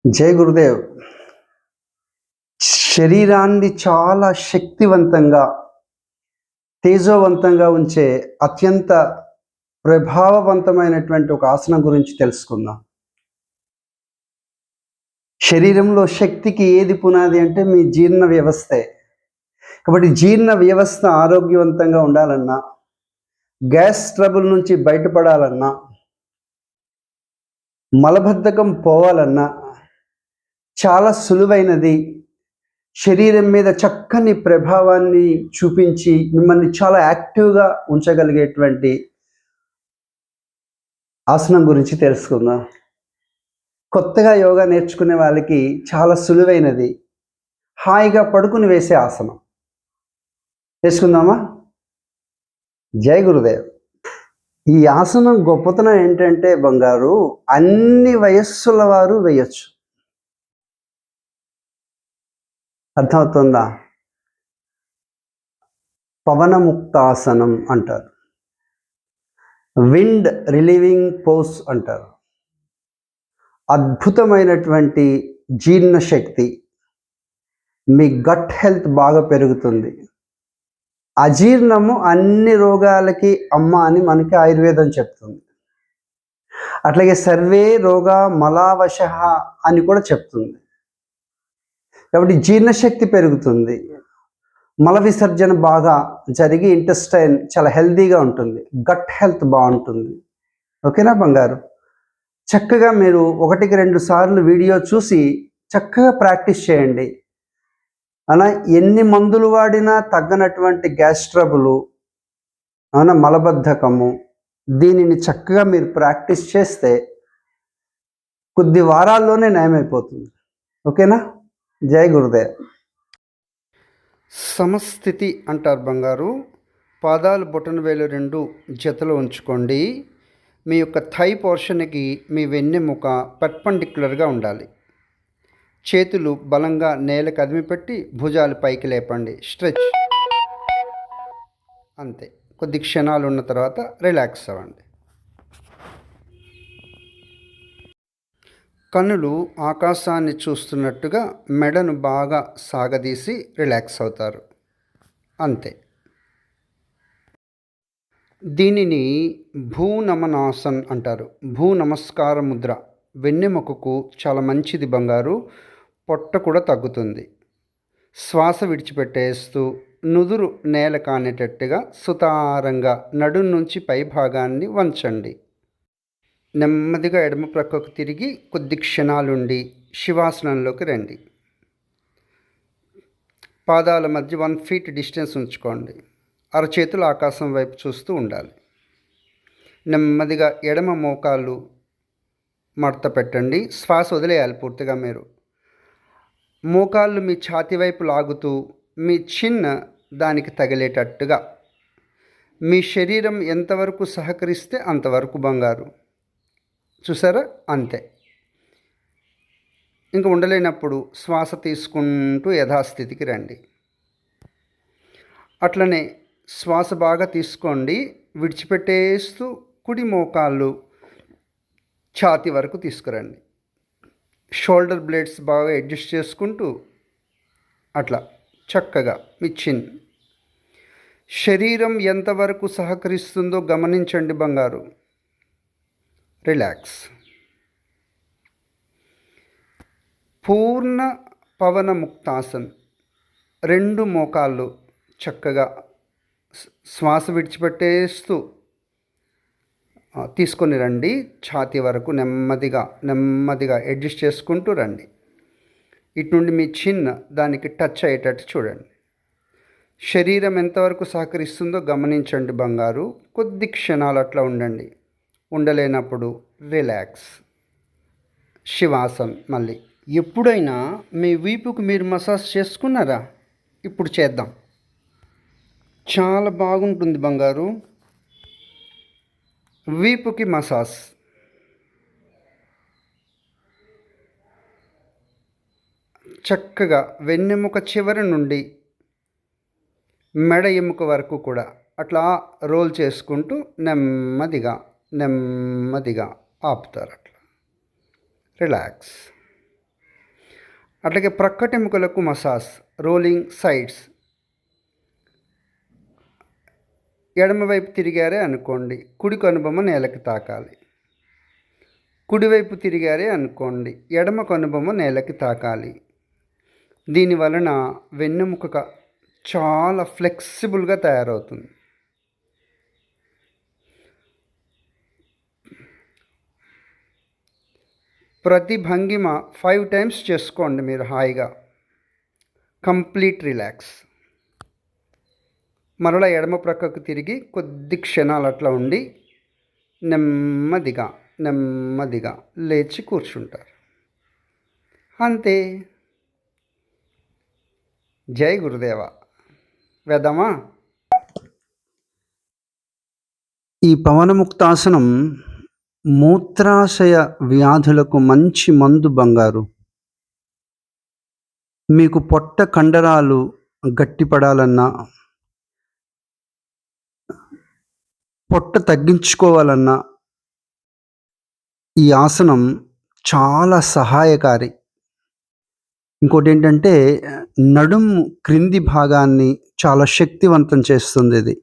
జై గురుదేవ్. శరీరాన్ని చాలా శక్తివంతంగా, తేజోవంతంగా ఉంచే అత్యంత ప్రభావవంతమైనటువంటి ఒక ఆసనం గురించి తెలుసుకుందాం. శరీరంలో శక్తికి ఏది పునాది అంటే మీ జీర్ణ వ్యవస్థే. కాబట్టి జీర్ణ వ్యవస్థ ఆరోగ్యవంతంగా ఉండాలన్నా, గ్యాస్ ట్రబుల్ నుంచి బయటపడాలన్నా, మలబద్ధకం పోవాలన్నా చాలా సులువైనది. శరీరం మీద చక్కని ప్రభావాన్ని చూపించి మిమ్మల్ని చాలా యాక్టివ్గా ఉంచగలిగేటువంటి ఆసనం గురించి తెలుసుకుందాం. కొత్తగా యోగా నేర్చుకునే వాళ్ళకి చాలా సులువైనది, హాయిగా పడుకుని వేసే ఆసనం. తెలుసుకుందామా? జై గురుదేవ్. ఈ ఆసనం గొప్పతనం ఏంటంటే బంగారు, అన్ని వయస్సుల వారు వేయచ్చు. అర్థమవుతుందా? పవనముక్తాసనం అంటారు, విండ్ రిలీవింగ్ పోజ్ అంటారు. అద్భుతమైనటువంటి జీర్ణశక్తి, మీ గట్ హెల్త్ బాగా పెరుగుతుంది. అజీర్ణము అన్ని రోగాలకి అమ్మ అని మనకి ఆయుర్వేదం చెప్తుంది. అట్లాగే సర్వే రోగా మలావశ అని కూడా చెప్తుంది. కాబట్టి జీర్ణశక్తి పెరుగుతుంది, మల విసర్జన బాగా జరిగి ఇంటెస్టైన్ చాలా హెల్తీగా ఉంటుంది, గట్ హెల్త్ బాగుంటుంది. ఓకేనా బంగారు? చక్కగా మీరు 1-2 సార్లు వీడియో చూసి చక్కగా ప్రాక్టీస్ చేయండి. అలా ఎన్ని మందులు వాడినా తగ్గనటువంటి గ్యాస్ ట్రబులు, మలబద్ధకము, దీనిని చక్కగా మీరు ప్రాక్టీస్ చేస్తే కొద్ది వారాల్లోనే నయమైపోతుంది. ఓకేనా? జై గురుదేవ్. సమస్థితి అంటారు బంగారు. పాదాలు బొటన వేలు 2 జతలో ఉంచుకోండి. మీ యొక్క థై పోర్షన్కి మీ వెన్నెముక పర్పెండిక్యులర్గా ఉండాలి. చేతులు బలంగా నేలకు అదిమిపెట్టి భుజాలు పైకి లేపండి. స్ట్రెచ్. అంతే. కొద్ది క్షణాలు ఉన్న తర్వాత రిలాక్స్ అవ్వండి. కన్నులు ఆకాశాన్ని చూస్తున్నట్టుగా మెడను బాగా సాగదీసి రిలాక్స్ అవుతారు. అంతే. దీనిని భూనమనాసన్ అంటారు, భూ నమస్కార ముద్ర. వెన్నెముకకు చాలా మంచిది బంగారు. పొట్ట కూడా తగ్గుతుంది. శ్వాస విడిచిపెట్టేస్తూ నుదురు నేల కానేటట్టుగా సుతారంగా నడుం నుంచి పై భాగాన్ని వంచండి. నెమ్మదిగా ఎడమ ప్రక్కకు తిరిగి కొద్ది క్షణాలుండి శివాసనంలోకి రండి. పాదాల మధ్య 1 ఫీట్ డిస్టెన్స్ ఉంచుకోండి. అరచేతులు ఆకాశం వైపు చూస్తూ ఉండాలి. నెమ్మదిగా ఎడమ మోకాళ్ళు మడత పెట్టండి. శ్వాస వదిలేయాలి పూర్తిగా. మీరు మోకాళ్ళు మీ ఛాతీ వైపు లాగుతూ మీ చిన్న దానికి తగిలేటట్టుగా, మీ శరీరం ఎంతవరకు సహకరిస్తే అంతవరకు బంగారు. చూసారా? అంతే. ఇంకా ఉండలేనప్పుడు శ్వాస తీసుకుంటూ యథాస్థితికి రండి. అట్లనే శ్వాస బాగా తీసుకోండి, విడిచిపెట్టేస్తూ కుడి మోకాళ్ళు ఛాతీ వరకు తీసుకురండి. షోల్డర్ బ్లేడ్స్ బాగా అడ్జస్ట్ చేసుకుంటూ అట్లా చక్కగా మీ చిన్. శరీరం ఎంతవరకు సహకరిస్తుందో గమనించండి బంగారు. రిలాక్స్. పూర్ణ పవన ముక్తాసన్. 2 మోకాళ్ళు చక్కగా శ్వాస విడిచిపెట్టేస్తూ తీసుకొని రండి. ఛాతీ వరకు నెమ్మదిగా నెమ్మదిగా అడ్జస్ట్ చేసుకుంటూ రండి. ఇటు నుండి మీ చిన్న దానికి టచ్ అయ్యేటట్టు చూడండి. శరీరం ఎంతవరకు సహకరిస్తుందో గమనించండి బంగారు. కొద్ది క్షణాలు అట్లా ఉండండి. ఉండలేనప్పుడు రిలాక్స్. శివాసన్. మళ్ళీ ఎప్పుడైనా మీ వీపుకు మీరు మసాజ్ చేసుకున్నారా? ఇప్పుడు చేద్దాం. చాలా బాగుంటుంది బంగారు. వీపుకి మసాజ్. చక్కగా వెన్నెముక చివరి నుండి మెడ ఎముక వరకు కూడా అట్లా రోల్ చేసుకుంటూ నెమ్మదిగా నెమ్మదిగా ఆపుతారు. అట్లా రిలాక్స్. అట్లాగే ప్రక్కటెముకలకు మసాజ్, రోలింగ్ సైడ్స్. ఎడమవైపు తిరిగారే అనుకోండి, కుడి కనుబొమ్మ నేలకి తాకాలి. కుడివైపు తిరిగారే అనుకోండి, ఎడమ కనుబొమ్మ నేలకి తాకాలి. దీని వలన వెన్నెముక చాలా ఫ్లెక్సిబుల్గా తయారవుతుంది. ప్రతి భంగిమ 5 టైమ్స్ చేసుకోండి మీరు హాయిగా, కంప్లీట్ రిలాక్స్. మరలా ఎడమ ప్రక్కకు తిరిగి కొద్ది క్షణాలు అట్లా ఉండి నెమ్మదిగా నెమ్మదిగా లేచి కూర్చుంటారు. అంతే. జై గురుదేవ. వేద్దామా? ఈ పవనముక్తాసనం మూత్రాశయ వ్యాధులకు మంచి మందు బంగారు. మీకు పొట్ట కండరాలు గట్టిపడాలన్నా, పొట్ట తగ్గించుకోవాలన్నా ఈ ఆసనం చాలా సహాయకారి. ఇంకోటి ఏంటంటే నడుము క్రింది భాగాన్ని చాలా శక్తివంతం చేస్తుంది ఇది.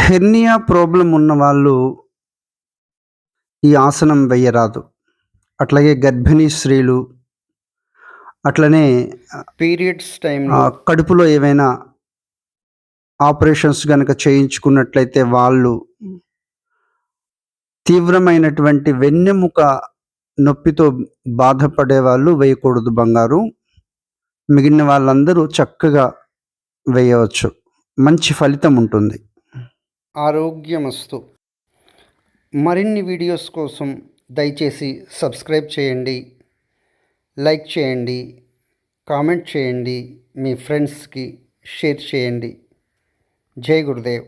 హెర్నియా ప్రాబ్లం ఉన్నవాళ్ళు ఈ ఆసనం వెయ్యరాదు. అట్లాగే గర్భిణీ స్త్రీలు, అట్లనే పీరియడ్స్ టైంలో కడుపులో ఏవైనా ఆపరేషన్స్ కనుక చేయించుకున్నట్లయితే వాళ్ళు, తీవ్రమైనటువంటి వెన్నెముక నొప్పితో బాధపడే వాళ్ళు వేయకూడదు బంగారు. మిగిలిన వాళ్ళందరూ చక్కగా వేయవచ్చు, మంచి ఫలితం ఉంటుంది. ఆరోగ్యమస్తు. మరిన్ని వీడియోస్ కోసం దయచేసి సబ్స్క్రైబ్ చేయండి, లైక్ చేయండి, కామెంట్ చేయండి, మీ ఫ్రెండ్స్కి షేర్ చేయండి. జై గురుదేవ్.